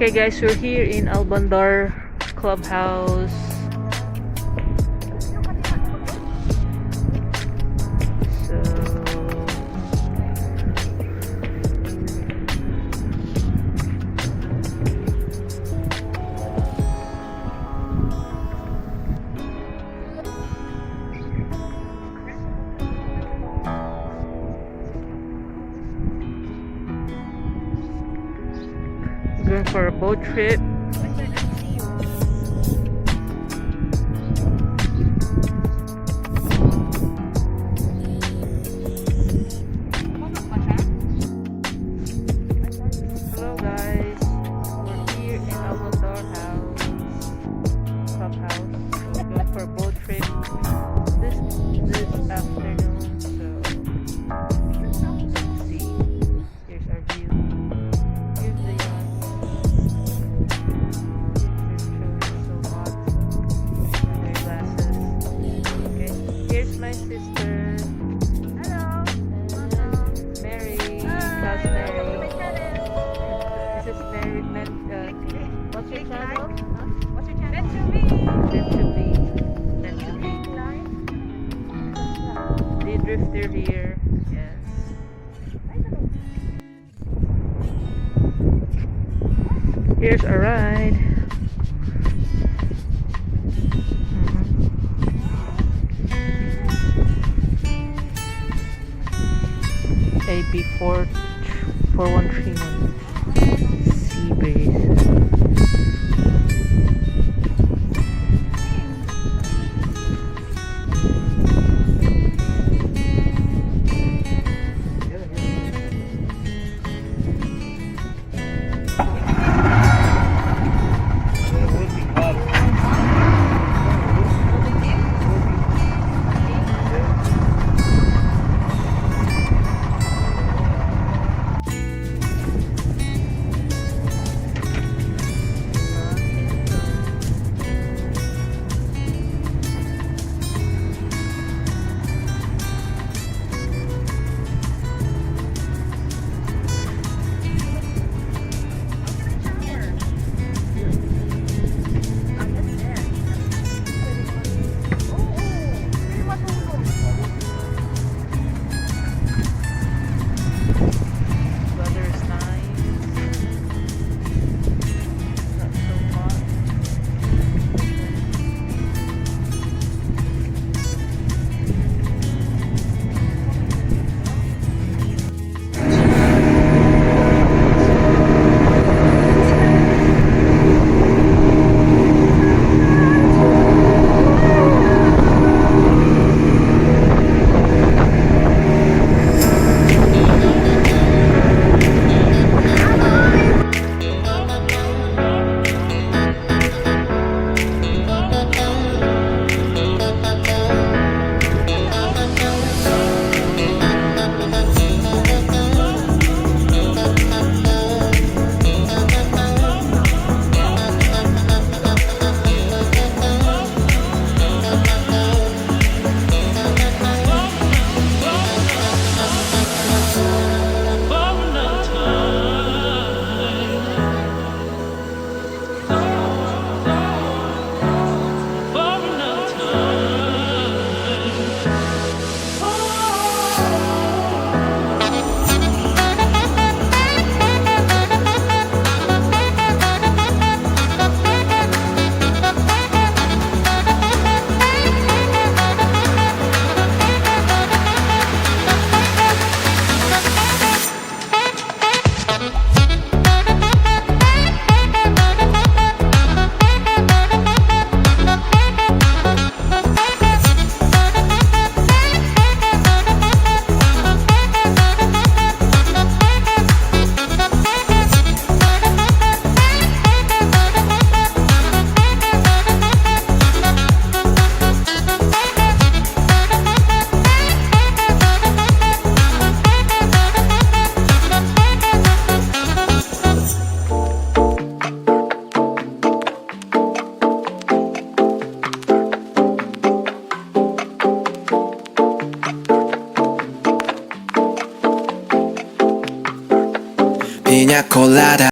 Okay guys, we're here in Bandar Clubhouse. So going for a boat trip. Hello guys, we're here in Bandar Clubhouse. We're going for a boat trip this afternoon. So let's see. Here's our view. Here's the my sister. Hello. Mary. How's Mary? This is Mary. What's your channel? What's your channel? Meant to be. Meant to be. The drifter here. Yes. Here's a ride. AB 4131 Sea Breeze. Piña colada.